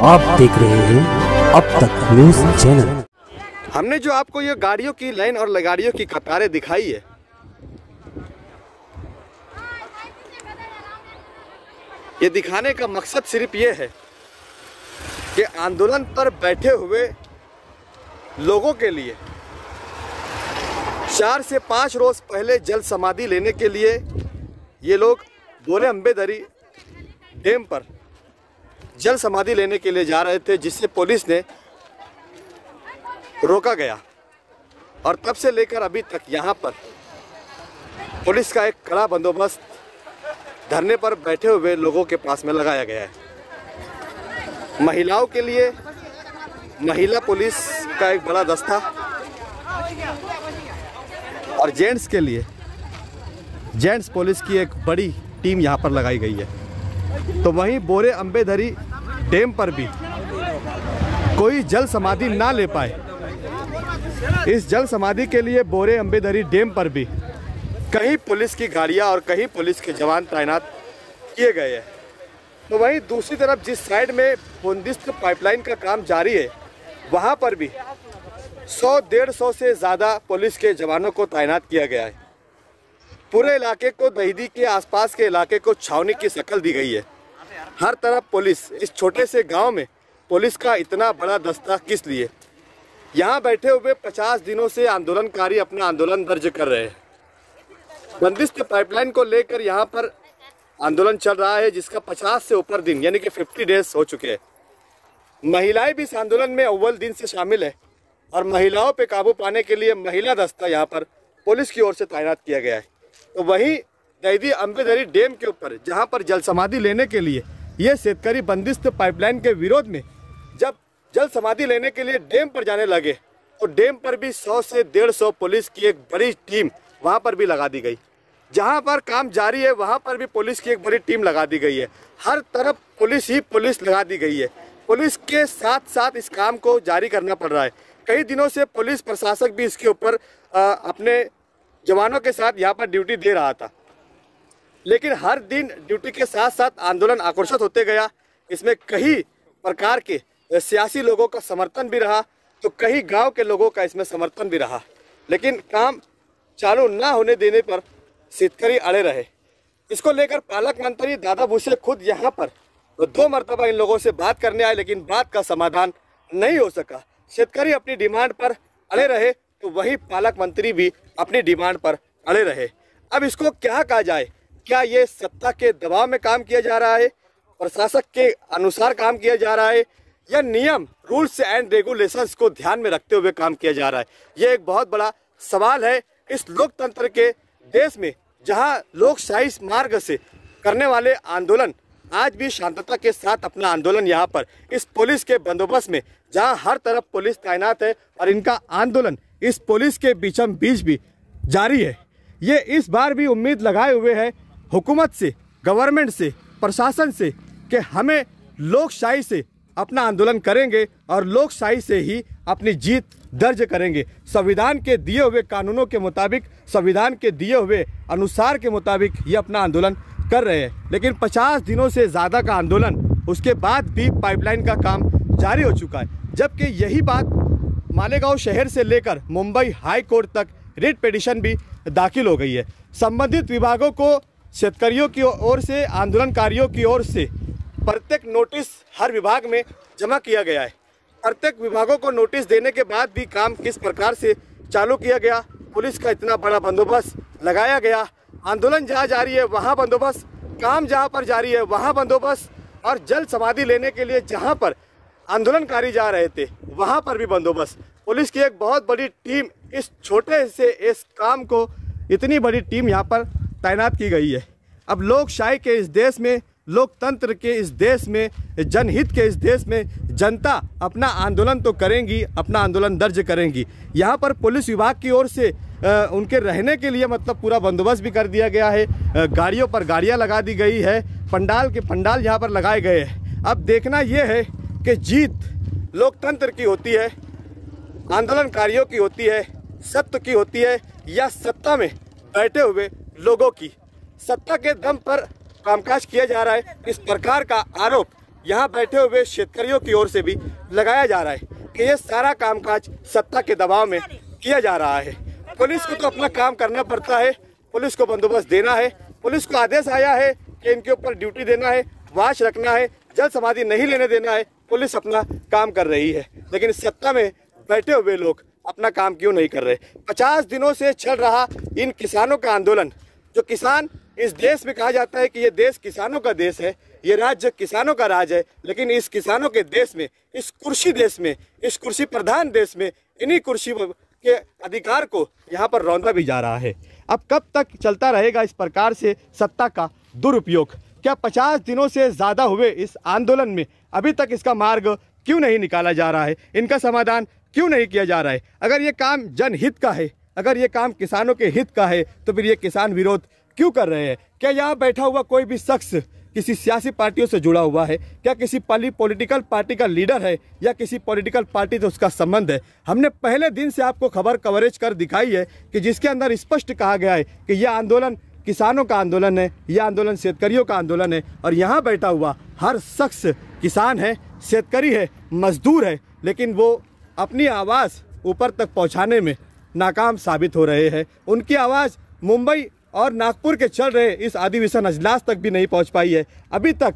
आप देख रहे हैं अब तक न्यूज चैनल। हमने जो आपको ये गाड़ियों की लाइन और गाड़ियों की कतारें दिखाई है, ये दिखाने का मकसद सिर्फ ये है कि आंदोलन पर बैठे हुए लोगों के लिए 4 से 5 रोज पहले जल समाधि लेने के लिए ये लोग बोरे अम्बेदरी डैम पर जल समाधि लेने के लिए जा रहे थे, जिससे पुलिस ने रोका गया और तब से लेकर अभी तक यहाँ पर पुलिस का एक कड़ा बंदोबस्त धरने पर बैठे हुए लोगों के पास में लगाया गया है। महिलाओं के लिए महिला पुलिस का एक बड़ा दस्ता और जेंट्स के लिए जेंट्स पुलिस की एक बड़ी टीम यहाँ पर लगाई गई है। तो वहीं बोरे अम्बेदरी डैम पर भी कोई जल समाधि ना ले पाए, इस जल समाधि के लिए बोरे अम्बेदरी डैम पर भी कहीं पुलिस की गाड़ियाँ और कहीं पुलिस के जवान तैनात किए गए हैं। तो वहीं दूसरी तरफ जिस साइड में बंदिस्त पाइपलाइन का काम जारी है, वहाँ पर भी 100-150 से ज़्यादा पुलिस के जवानों को तैनात किया गया है। पूरे इलाके को, दहीदी के आसपास के इलाके को छावनी की शक्ल दी गई है। हर तरफ पुलिस। इस छोटे से गांव में पुलिस का इतना बड़ा दस्ता किस लिए? यहाँ बैठे हुए 50 दिनों से आंदोलनकारी अपना आंदोलन दर्ज कर रहे हैं। बंदिस्त पाइपलाइन को लेकर यहाँ पर आंदोलन चल रहा है, जिसका 50 से ऊपर दिन यानी कि 50 डेज हो चुके हैं। महिलाएं भी इस आंदोलन में अव्वल दिन से शामिल है और महिलाओं पे काबू पाने के लिए महिला दस्ता यहाँ पर पुलिस की ओर से तैनात किया गया है। तो वहीं दहीदी अम्बेदरी डैम के ऊपर जहाँ पर जल समाधि लेने के लिए ये शेतकरी बंदिस्त पाइपलाइन के विरोध में जब जल समाधि लेने के लिए डैम पर जाने लगे, तो डैम पर भी 100 से 150 पुलिस की एक बड़ी टीम वहाँ पर भी लगा दी गई। जहाँ पर काम जारी है वहाँ पर भी पुलिस की एक बड़ी टीम लगा दी गई है। हर तरफ पुलिस ही पुलिस लगा दी गई है। पुलिस के साथ साथ इस काम को जारी करना पड़ रहा है। कई दिनों से पुलिस प्रशासक भी इसके ऊपर अपने जवानों के साथ यहाँ पर ड्यूटी दे रहा था, लेकिन हर दिन ड्यूटी के साथ साथ आंदोलन आकर्षित होते गया। इसमें कई प्रकार के सियासी लोगों का समर्थन भी रहा, तो कई गांव के लोगों का इसमें समर्थन भी रहा, लेकिन काम चालू ना होने देने पर शेतकरी अड़े रहे। इसको लेकर पालक मंत्री दादा भूसे खुद यहाँ पर 2 मरतबा इन लोगों से बात करने आए, लेकिन बात का समाधान नहीं हो सका। शेतकरी अपनी डिमांड पर अड़े रहे, तो वही पालक मंत्री भी अपनी डिमांड पर अड़े रहे। अब इसको क्या कहा जाए? क्या ये सत्ता के दबाव में काम किया जा रहा है, प्रशासक के अनुसार काम किया जा रहा है, या नियम रूल्स एंड रेगुलेशंस को ध्यान में रखते हुए काम किया जा रहा है? ये एक बहुत बड़ा सवाल है इस लोकतंत्र के देश में, जहां लोकशाही मार्ग से करने वाले आंदोलन आज भी शांतता के साथ अपना आंदोलन यहाँ पर इस पुलिस के बंदोबस्त में, जहां हर तरफ पुलिस तैनात है और इनका आंदोलन इस पुलिस के बीचम बीच भी जारी है। ये इस बार भी उम्मीद लगाए हुए है हुकूमत से, गवर्नमेंट से, प्रशासन से कि हमें लोकशाही से अपना आंदोलन करेंगे और लोकशाही से ही अपनी जीत दर्ज करेंगे। संविधान के दिए हुए कानूनों के मुताबिक, संविधान के दिए हुए अनुसार के मुताबिक ये अपना आंदोलन कर रहे हैं। लेकिन 50 दिनों से ज़्यादा का आंदोलन, उसके बाद भी पाइपलाइन का काम जारी हो चुका है। जबकि यही बात मालेगांव शहर से लेकर मुंबई हाई कोर्ट तक रिट पिटीशन भी दाखिल हो गई है। संबंधित विभागों को, शेतकरियों की ओर से, आंदोलनकारियों की ओर से प्रत्येक नोटिस हर विभाग में जमा किया गया है। प्रत्येक विभागों को नोटिस देने के बाद भी काम किस प्रकार से चालू किया गया, पुलिस का इतना बड़ा बंदोबस्त लगाया गया, आंदोलन जहाँ जारी है वहाँ बंदोबस्त, काम जहाँ पर जारी है वहाँ बंदोबस्त, और जल समाधि लेने के लिए जहाँ पर आंदोलनकारी जा रहे थे वहाँ पर भी बंदोबस्त। पुलिस की एक बहुत बड़ी टीम, इस छोटे से इस काम को इतनी बड़ी टीम यहाँ पर तैनात की गई है। अब लोकशाही के इस देश में, लोकतंत्र के इस देश में, जनहित के इस देश में जनता अपना आंदोलन तो करेंगी, अपना आंदोलन दर्ज करेंगी। यहाँ पर पुलिस विभाग की ओर से उनके रहने के लिए मतलब पूरा बंदोबस्त भी कर दिया गया है। गाड़ियों पर गाड़ियाँ लगा दी गई है, पंडाल के पंडाल यहाँ पर लगाए गए हैं। अब देखना यह है कि जीत लोकतंत्र की होती है, आंदोलनकारियों की होती है, सत्य की होती है, या सत्ता में बैठे हुए लोगों की। सत्ता के दम पर कामकाज किया जा रहा है, इस प्रकार का आरोप यहाँ बैठे हुए शेतकरियों की ओर से भी लगाया जा रहा है कि ये सारा कामकाज सत्ता के दबाव में किया जा रहा है। पुलिस को तो अपना काम करना पड़ता है, पुलिस को बंदोबस्त देना है, पुलिस को आदेश आया है कि इनके ऊपर ड्यूटी देना है, वाच रखना है, जल समाधि नहीं लेने देना है। पुलिस अपना काम कर रही है, लेकिन सत्ता में बैठे हुए लोग अपना काम क्यों नहीं कर रहे? 50 दिनों से चल रहा इन किसानों का आंदोलन, जो किसान इस देश में कहा जाता है कि ये देश किसानों का देश है, ये राज्य किसानों का राज है, लेकिन इस किसानों के देश में, इस कुर्सी देश में, इस कुर्सी प्रधान देश में इन्हीं कुर्सी के अधिकार को यहाँ पर रौंदा भी जा रहा है। अब कब तक चलता रहेगा इस प्रकार से सत्ता का दुरुपयोग? क्या 50 दिनों से ज़्यादा हुए इस आंदोलन में अभी तक इसका मार्ग क्यों नहीं निकाला जा रहा है? इनका समाधान क्यों नहीं किया जा रहा है? अगर ये काम जनहित का है, अगर ये काम किसानों के हित का है, तो फिर ये किसान विरोध क्यों कर रहे हैं? क्या यहाँ बैठा हुआ कोई भी शख्स किसी सियासी पार्टियों से जुड़ा हुआ है? क्या किसी पॉलिटिकल पार्टी का लीडर है या किसी पॉलिटिकल पार्टी से उसका संबंध है? हमने पहले दिन से आपको कवरेज कर दिखाई है कि जिसके अंदर स्पष्ट कहा गया है कि यह आंदोलन किसानों का आंदोलन है, यह आंदोलन शेतकरियों का आंदोलन है, और यहाँ बैठा हुआ हर शख्स किसान है, शेतकरी है, मजदूर है, लेकिन वो अपनी आवाज़ ऊपर तक पहुँचाने में नाकाम साबित हो रहे हैं। उनकी आवाज़ मुंबई और नागपुर के चल रहे इस अधिवेशन अजलास तक भी नहीं पहुंच पाई है। अभी तक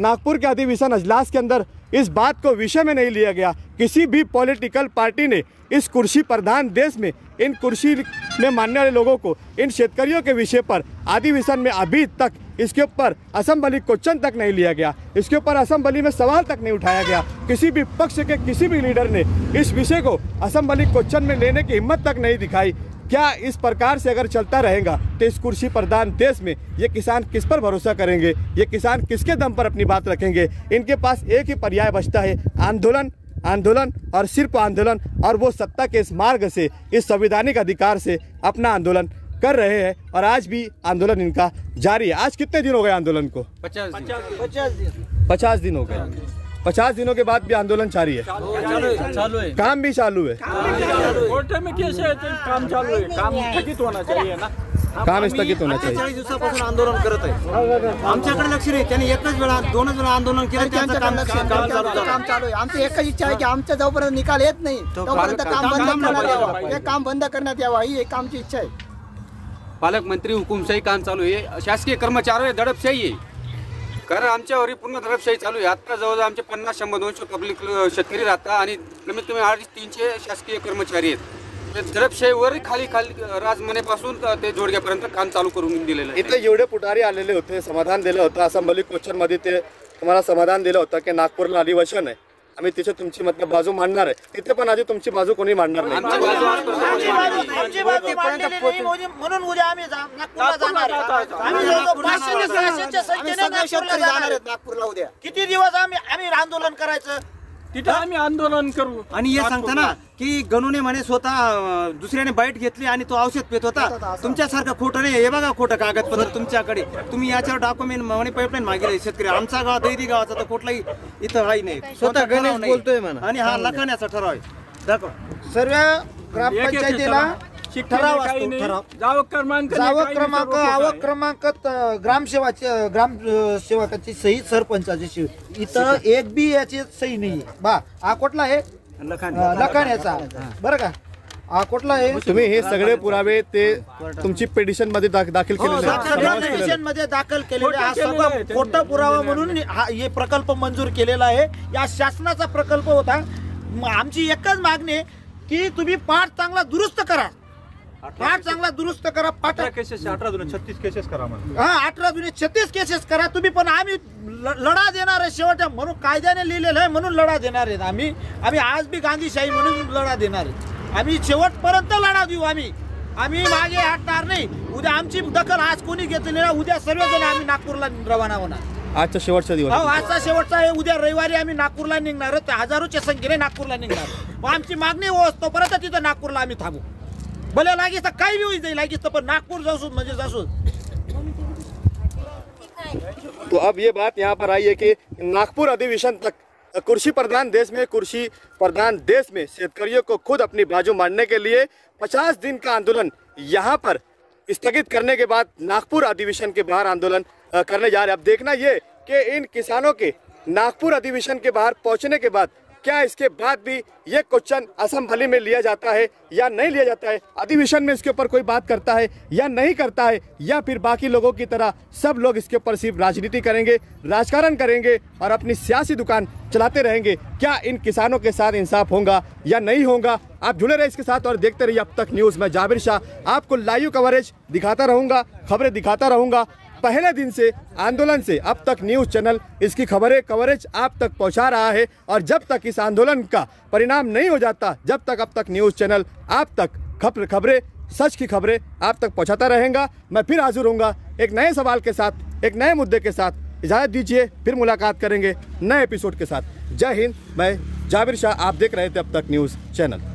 नागपुर के अधिवेशन अजलास के अंदर इस बात को विषय में नहीं लिया गया। किसी भी पॉलिटिकल पार्टी ने इस कुर्सी प्रधान देश में इन कुर्सी में मानने वाले लोगों को, इन शेतकरियों के विषय पर अधिवेशन में अभी तक इसके ऊपर असेंबली क्वेश्चन तक नहीं लिया गया, इसके ऊपर असेंबली में सवाल तक नहीं उठाया गया। किसी भी पक्ष के किसी भी लीडर ने इस विषय को असेंबली क्वेश्चन में लेने की हिम्मत तक नहीं दिखाई। क्या इस प्रकार से अगर चलता रहेगा तो इस कुर्सी प्रधान देश में ये किसान किस पर भरोसा करेंगे? ये किसान किसके दम पर अपनी बात रखेंगे? इनके पास एक ही पर्याय बचता है, आंदोलन, आंदोलन और सिर्फ आंदोलन। और वो सत्ता के इस मार्ग से, इस संवैधानिक अधिकार से अपना आंदोलन कर रहे हैं, और आज भी आंदोलन इनका जारी है। आज कितने दिन हो गए आंदोलन को? 50 दिन हो गए। 50 दिनों के बाद भी आंदोलन जारी है, चालू है, काम भी चालू है। कोर्ट में केस आहे, ते काम चालू आहे, काम स्थगित होना चाहिए ना, काम स्थगित होना चाहिए। 40 दिवसापासून आंदोलन करत आहे, आमच्याकडे लक्ष नाही, त्यांनी एकच वेळा 2 वेळा आंदोलन केलं, त्यांचं काम चालू आहे। आमची एकच इच्छा आहे की आमच्या जोपर्यंत निकाल येत नाही तोपर्यंत काम बंद करण्यात यावं, हे काम बंद करण्यात यावं, ही एक आमची इच्छा आहे। पालकमंत्री हुकुमशाही काम चालू आहे, शासकीय कर्मचारी दडपशाही आहे, कारण आमच्यावरही पूर्ण दडपशाही चालू आहे। आता जवळजवळ आमचे 50-100-200 पब्लिक शेतकरी राहतात आणि कमीत कमी 250-300 शासकीय कर्मचारी आहेत। दडपशाहीवर खाली राजमानेपासून ते जोडग्यापर्यंत काम चालू करून दिलेलं आहे। इथे जेवढे पुढारी आलेले होते, समाधान दिलं होतं असेंब्ली क्वेश्चन मध्ये, ते तुम्हाला समाधान दिलं होतं की नागपूरला अधिवेशन आहे, आम्ही तिथे तुमची मतलब बाजू मांडणार आहे। तिथे पण आधी तुमची बाजू कोणी मांडणार नाही। आमची बाजू मांडलेली नाही, म्हणून उद्या आम्ही नागपूरला जाणार आहे। आम्ही जवळजवळ 500 ते 600च्या संख्येने नागपूरला जाणार आहेत। नागपूरला उद्या किती दिवस आम्ही आंदोलन करायचं? तिथं आम्ही आंदोलन करू। आणि हे सांगता ना की गणूने म्हणे स्वतः दुसऱ्याने बाईट घेतली आणि तो औषध पित होता, तुमच्यासारखं खोटं नाही। हे बघा खोटं कागदपत्र तुमच्याकडे, तुम्ही याच्यावर डॉक्युमेंट म्हणे पाईपलाईन मागेल शेतकरी। आमचा गाव दैदी गावाचा तर कुठलाही इथं काही नाही, स्वतः गणेश बोलतोय म्हणा, आणि हा लखाण्याचा ठराव आहे। दाखव, सर्व ग्रामपंचायतीला ठराव असतो, ठराव जावक क्रमांक आवक क्रमांक ग्रामसेवकाची सही, सरपंचाची सही, इथं एक बी याची सही नाही बा। हा कुठला आहे? लखाण्याचा, बरं का? हा कुठला आहे? तुम्ही हे सगळे पुरावे ते तुमची पिटिशन मध्ये दाखल केलेले आहेत, पिटिशन मध्ये दाखल केलेले, हा सगळं खोटा पुरावा म्हणून हा हे प्रकल्प मंजूर केलेला आहे। या शासनाचा प्रकल्प होता। आमची एकच मागणी की तुम्ही पाठ चांगला दुरुस्त करा, पाठ चांगला दुरुस्त करा। 18-36 केसेस करा म्हणून, हा 18-36 केसेस करा तुम्ही, पण आम्ही लढा देणार आहे शेवटच्या, म्हणून कायद्याने लिहिलेलं आहे म्हणून लढा देणार आहेत। आम्ही आज बी गांधीशाही म्हणून लढा देणार आहे। आम्ही शेवटपर्यंत लढा देऊ, आम्ही मागे हटणार नाही। उद्या आमची दखल आज कोणी घेतली नाही, उद्या सर्वजण आम्ही नागपूरला रवाना होणार। आजचा शेवटचा दिवस, हो आजचा शेवटचा आहे। उद्या रविवारी आम्ही नागपूरला निघणार, हजारोच्या संख्येने नागपूरला निघणार। आमची मागणी तोपर्यंत तिथं नागपूरला आम्ही थांबू, भले लागेल तर काही भी होईल, लागेल तर पण नागपूर जाऊन म्हणजे जासून। तो अब ये बात यहाँ पर आई है कि नागपुर अधिवेशन तक कुर्सी प्रधान देश में शेतकरियों को खुद अपनी बाजू मांडने के लिए 50 दिन का आंदोलन यहाँ पर स्थगित करने के बाद नागपुर अधिवेशन के बाहर आंदोलन करने जा रहे हैं। अब देखना ये कि इन किसानों के नागपुर अधिवेशन के बाहर पहुंचने के बाद क्या इसके बाद भी ये क्वेश्चन असेंबली में लिया जाता है या नहीं लिया जाता है, अधिवेशन में इसके ऊपर कोई बात करता है या नहीं करता है, या फिर बाकी लोगों की तरह सब लोग इसके ऊपर सिर्फ राजनीति करेंगे, राजकारण करेंगे और अपनी सियासी दुकान चलाते रहेंगे। क्या इन किसानों के साथ इंसाफ होगा या नहीं होगा? आप जुड़े रहे इसके साथ और देखते रहिए अब तक न्यूज़। मैं जाबिर शाह आपको लाइव कवरेज दिखाता रहूँगा, खबरें दिखाता रहूँगा। पहले दिन से आंदोलन से अब तक न्यूज़ चैनल इसकी कवरेज आप तक पहुंचा रहा है और जब तक इस आंदोलन का परिणाम नहीं हो जाता, जब तक अब तक न्यूज़ चैनल आप तक खबरें, सच की खबरें आप तक पहुंचाता रहेगा। मैं फिर हाजिर होऊंगा एक नए सवाल के साथ, एक नए मुद्दे के साथ। इजाज़त दीजिए, फिर मुलाकात करेंगे नए एपिसोड के साथ। जय हिंद। मैं जाबिर शाह, आप देख रहे थे अब तक न्यूज़ चैनल।